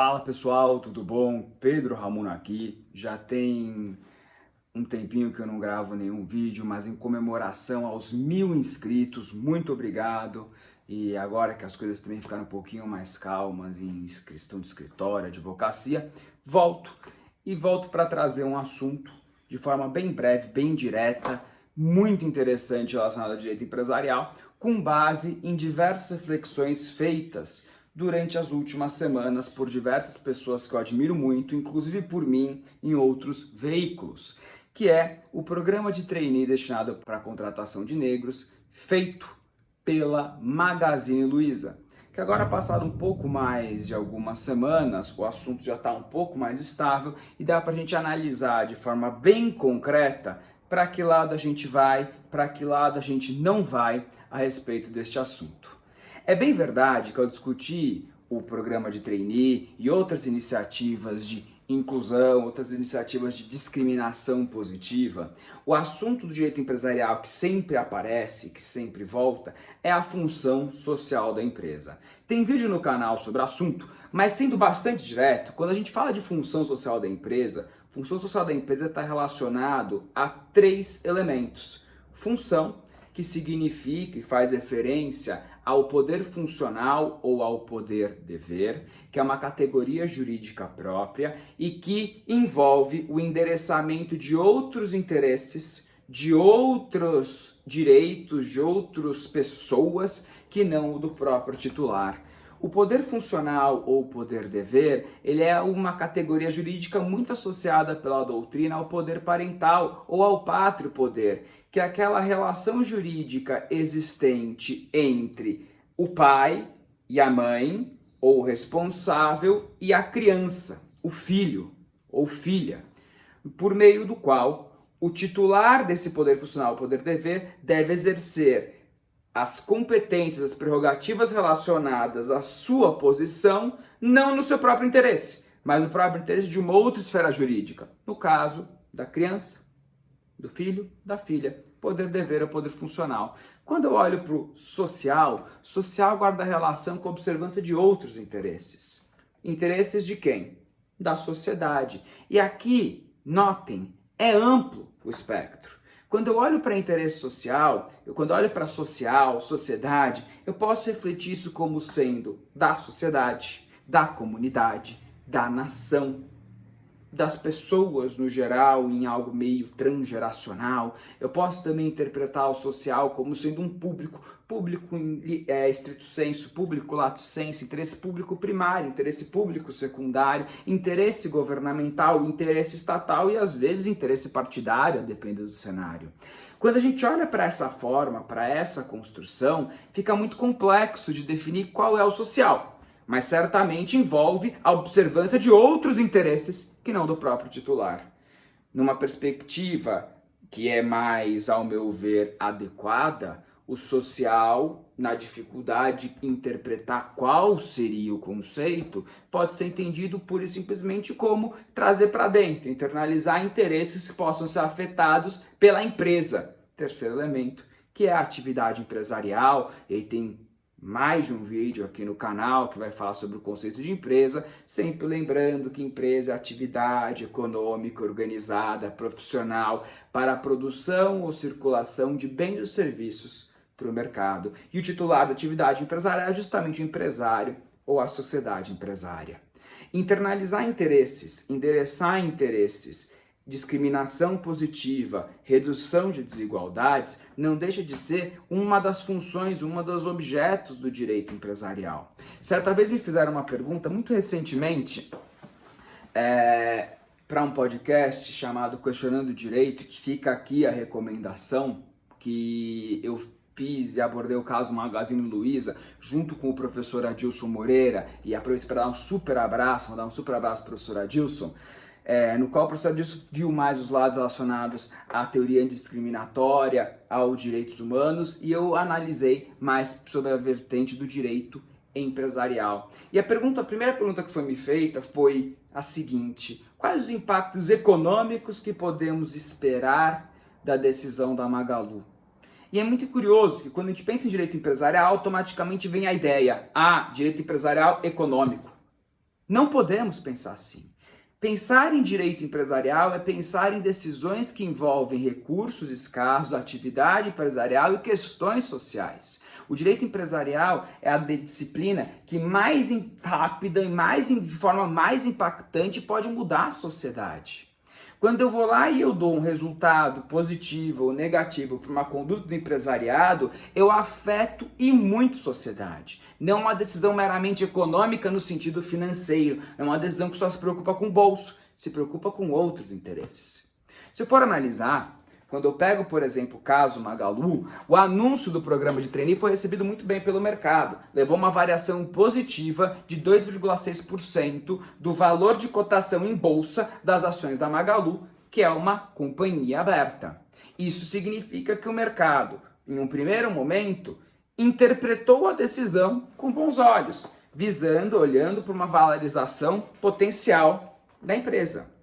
Fala pessoal, tudo bom? Pedro Ramon aqui. Já tem um tempinho que eu não gravo nenhum vídeo, mas em comemoração aos 1000 inscritos, muito obrigado. E agora que as coisas também ficaram um pouquinho mais calmas em questão de escritório, advocacia, volto para trazer um assunto de forma bem breve, bem direta, muito interessante relacionado ao direito empresarial, com base em diversas reflexões feitas durante as últimas semanas por diversas pessoas que eu admiro muito, inclusive por mim, em outros veículos, que é o programa de trainee destinado para a contratação de negros, feito pela Magazine Luiza. Que agora, passado um pouco mais de algumas semanas, o assunto já está um pouco mais estável e dá para a gente analisar de forma bem concreta para que lado a gente vai, para que lado a gente não vai a respeito deste assunto. É bem verdade que ao discutir o programa de trainee e outras iniciativas de inclusão, outras iniciativas de discriminação positiva, o assunto do direito empresarial que sempre aparece, que sempre volta, é a função social da empresa. Tem vídeo no canal sobre o assunto, mas sendo bastante direto, quando a gente fala de função social da empresa está relacionado a 3 elementos. Função, que significa e faz referência ao poder funcional ou ao poder dever, que é uma categoria jurídica própria e que envolve o endereçamento de outros interesses, de outros direitos, de outras pessoas que não o do próprio titular. O poder funcional ou poder dever, ele é uma categoria jurídica muito associada pela doutrina ao poder parental ou ao pátrio poder, que é aquela relação jurídica existente entre o pai e a mãe, ou o responsável, e a criança, o filho ou filha, por meio do qual o titular desse poder funcional ou poder dever deve exercer as competências, as prerrogativas relacionadas à sua posição, não no seu próprio interesse, mas no próprio interesse de uma outra esfera jurídica. No caso da criança, do filho, da filha, poder dever ou poder funcional. Quando eu olho para o social, social guarda relação com a observância de outros interesses. Interesses de quem? Da sociedade. E aqui, notem, é amplo o espectro. Quando eu olho para interesse social, quando eu olho para social, sociedade, eu posso refletir isso como sendo da sociedade, da comunidade, da nação, das pessoas no geral, em algo meio transgeracional. Eu posso também interpretar o social como sendo um público em estrito senso, público lato sensu, interesse público primário, interesse público secundário, interesse governamental, interesse estatal e às vezes interesse partidário, depende do cenário. Quando a gente olha para essa forma, para essa construção, fica muito complexo de definir qual é o social, mas certamente envolve a observância de outros interesses que não do próprio titular. Numa perspectiva que é mais, ao meu ver, adequada, o social, na dificuldade de interpretar qual seria o conceito, pode ser entendido pura e simplesmente como trazer para dentro, internalizar interesses que possam ser afetados pela empresa. Terceiro elemento, que é a atividade empresarial, e aí tem mais de um vídeo aqui no canal que vai falar sobre o conceito de empresa, sempre lembrando que empresa é atividade econômica organizada, profissional, para a produção ou circulação de bens ou serviços para o mercado. E o titular da atividade empresarial é justamente o empresário ou a sociedade empresária. Internalizar interesses, endereçar interesses, discriminação positiva, redução de desigualdades, não deixa de ser uma das funções, uma dos objetos do direito empresarial. Certa vez me fizeram uma pergunta muito recentemente para um podcast chamado Questionando o Direito, que fica aqui a recomendação que eu fiz e abordei o caso Magazine Luiza junto com o professor Adilson Moreira, e aproveito para dar um super abraço, vou dar um super abraço pro professor Adilson, no qual o professor Adilson viu mais os lados relacionados à teoria antidiscriminatória, aos direitos humanos, e eu analisei mais sobre a vertente do direito empresarial. E a primeira pergunta que foi me feita foi a seguinte: quais os impactos econômicos que podemos esperar da decisão da Magalu? E é muito curioso que quando a gente pensa em direito empresarial, automaticamente vem a ideia, direito empresarial econômico. Não podemos pensar assim. Pensar em direito empresarial é pensar em decisões que envolvem recursos escassos, atividade empresarial e questões sociais. O direito empresarial é a disciplina que mais rápida e de forma mais impactante pode mudar a sociedade. Quando eu vou lá e eu dou um resultado positivo ou negativo para uma conduta do empresariado, eu afeto e muito a sociedade. Não é uma decisão meramente econômica no sentido financeiro, é uma decisão que só se preocupa com o bolso, se preocupa com outros interesses. Se eu for analisar, quando eu pego, por exemplo, o caso Magalu, o anúncio do programa de trainee foi recebido muito bem pelo mercado. Levou uma variação positiva de 2,6% do valor de cotação em bolsa das ações da Magalu, que é uma companhia aberta. Isso significa que o mercado, em um primeiro momento, interpretou a decisão com bons olhos, olhando para uma valorização potencial da empresa.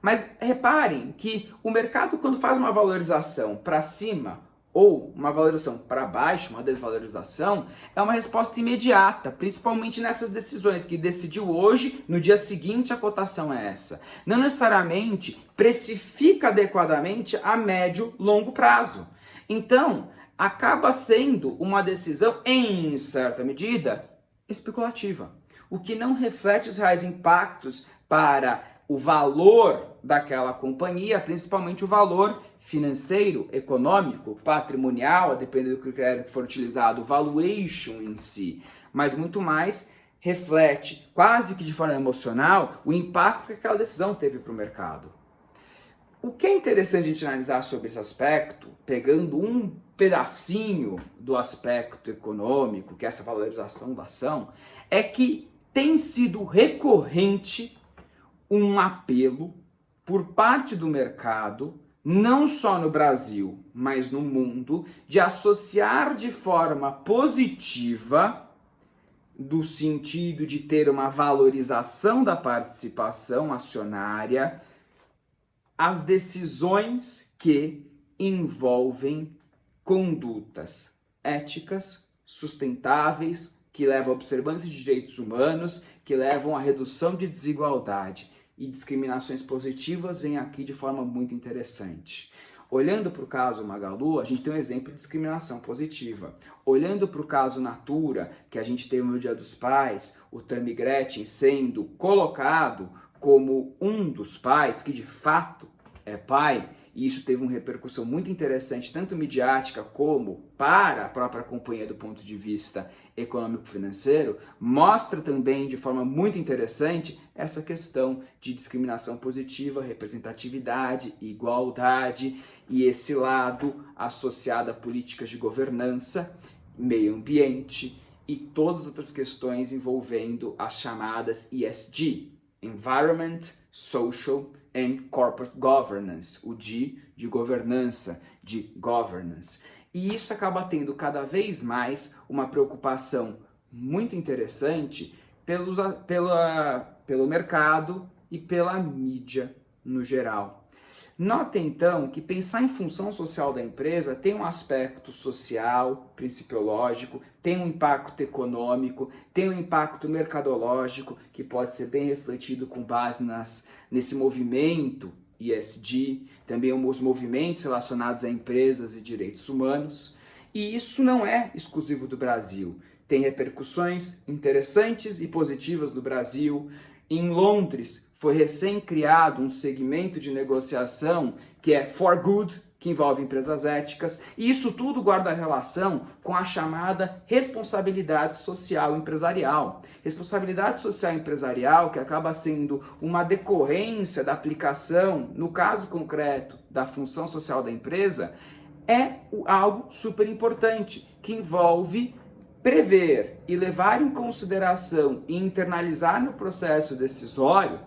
Mas reparem que o mercado, quando faz uma valorização para cima ou uma valorização para baixo, uma desvalorização, é uma resposta imediata, principalmente nessas decisões que decidiu hoje, no dia seguinte a cotação é essa. Não necessariamente precifica adequadamente a médio, longo prazo. Então, acaba sendo uma decisão, em certa medida, especulativa, o que não reflete os reais impactos para o valor daquela companhia, principalmente o valor financeiro, econômico, patrimonial, a depender do critério que for utilizado, o valuation em si, mas muito mais reflete, quase que de forma emocional, o impacto que aquela decisão teve para o mercado. O que é interessante a gente analisar sobre esse aspecto, pegando um pedacinho do aspecto econômico, que é essa valorização da ação, é que tem sido recorrente um apelo por parte do mercado, não só no Brasil, mas no mundo, de associar de forma positiva, do sentido de ter uma valorização da participação acionária, as decisões que envolvem condutas éticas, sustentáveis, que levam à observância de direitos humanos, que levam à redução de desigualdade. E discriminações positivas vêm aqui de forma muito interessante. Olhando para o caso Magalu, a gente tem um exemplo de discriminação positiva. Olhando para o caso Natura, que a gente teve no Dia dos Pais, o Tammy Gretchen sendo colocado como um dos pais, que de fato é pai, e isso teve uma repercussão muito interessante, tanto midiática como para a própria companhia do ponto de vista econômico-financeiro, mostra também de forma muito interessante essa questão de discriminação positiva, representatividade, igualdade e esse lado associado a políticas de governança, meio ambiente e todas as outras questões envolvendo as chamadas ESG, Environment, Social and Corporate Governance, o G de governança, de governance. E isso acaba tendo cada vez mais uma preocupação muito interessante pelo mercado e pela mídia no geral. Notem então que pensar em função social da empresa tem um aspecto social, principiológico, tem um impacto econômico, tem um impacto mercadológico que pode ser bem refletido com base nesse movimento ESG, também os movimentos relacionados a empresas e direitos humanos. E isso não é exclusivo do Brasil. Tem repercussões interessantes e positivas no Brasil. Em Londres, foi recém-criado um segmento de negociação que é For Good, que envolve empresas éticas, e isso tudo guarda relação com a chamada responsabilidade social empresarial. Responsabilidade social empresarial que acaba sendo uma decorrência da aplicação, no caso concreto, da função social da empresa, é algo super importante, que envolve prever e levar em consideração e internalizar no processo decisório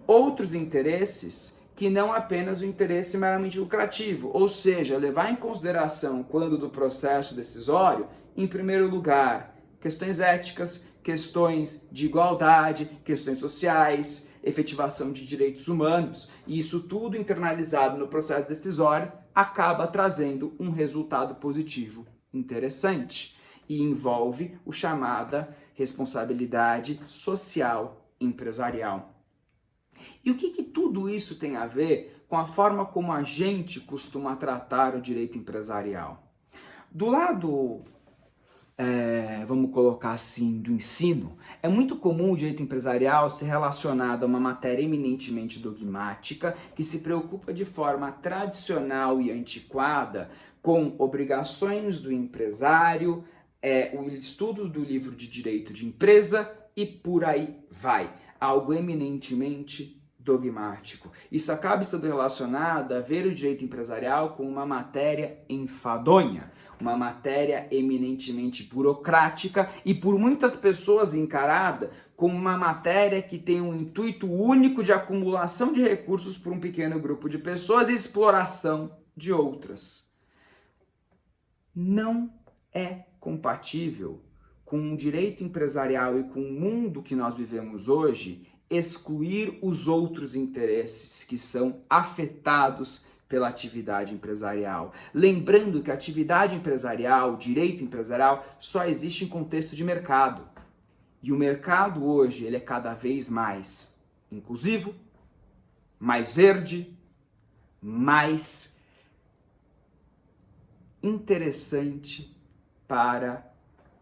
outros interesses que não apenas o interesse meramente lucrativo, ou seja, levar em consideração, quando do processo decisório, em primeiro lugar, questões éticas, questões de igualdade, questões sociais, efetivação de direitos humanos, e isso tudo internalizado no processo decisório acaba trazendo um resultado positivo interessante e envolve a chamada responsabilidade social empresarial. E o que tudo isso tem a ver com a forma como a gente costuma tratar o direito empresarial? Do lado, vamos colocar assim, do ensino, é muito comum o direito empresarial ser relacionado a uma matéria eminentemente dogmática que se preocupa de forma tradicional e antiquada com obrigações do empresário, o estudo do livro de direito de empresa e por aí vai. Algo eminentemente dogmático. Isso acaba estando relacionado a ver o direito empresarial como uma matéria enfadonha, uma matéria eminentemente burocrática e por muitas pessoas encarada como uma matéria que tem um intuito único de acumulação de recursos por um pequeno grupo de pessoas e exploração de outras. Não é compatível com o direito empresarial e com o mundo que nós vivemos hoje excluir os outros interesses que são afetados pela atividade empresarial. Lembrando que a atividade empresarial, o direito empresarial, só existe em contexto de mercado. E o mercado hoje ele é cada vez mais inclusivo, mais verde, mais interessante para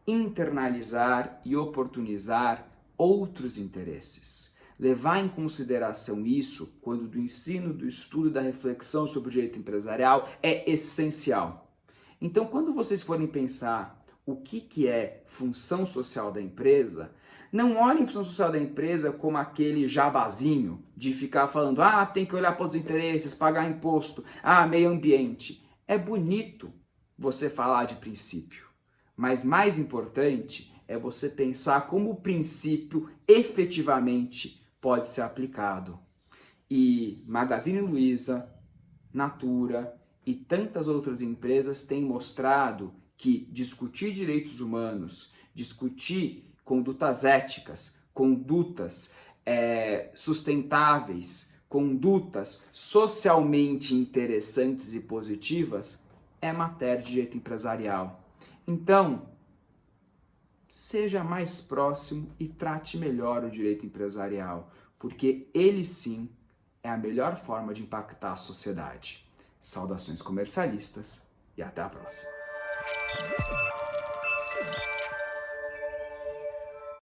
internalizar e oportunizar outros interesses. Levar em consideração isso, quando do ensino, do estudo e da reflexão sobre o direito empresarial, é essencial. Então, quando vocês forem pensar o que é função social da empresa, não olhem a função social da empresa como aquele jabazinho de ficar falando, tem que olhar para os interesses, pagar imposto, meio ambiente. É bonito você falar de princípio, mas mais importante é você pensar como o princípio efetivamente pode ser aplicado. E Magazine Luiza, Natura e tantas outras empresas têm mostrado que discutir direitos humanos, discutir condutas éticas, condutas sustentáveis, condutas socialmente interessantes e positivas é matéria de direito empresarial. Então, seja mais próximo e trate melhor o direito empresarial, porque ele sim é a melhor forma de impactar a sociedade. Saudações comercialistas e até a próxima.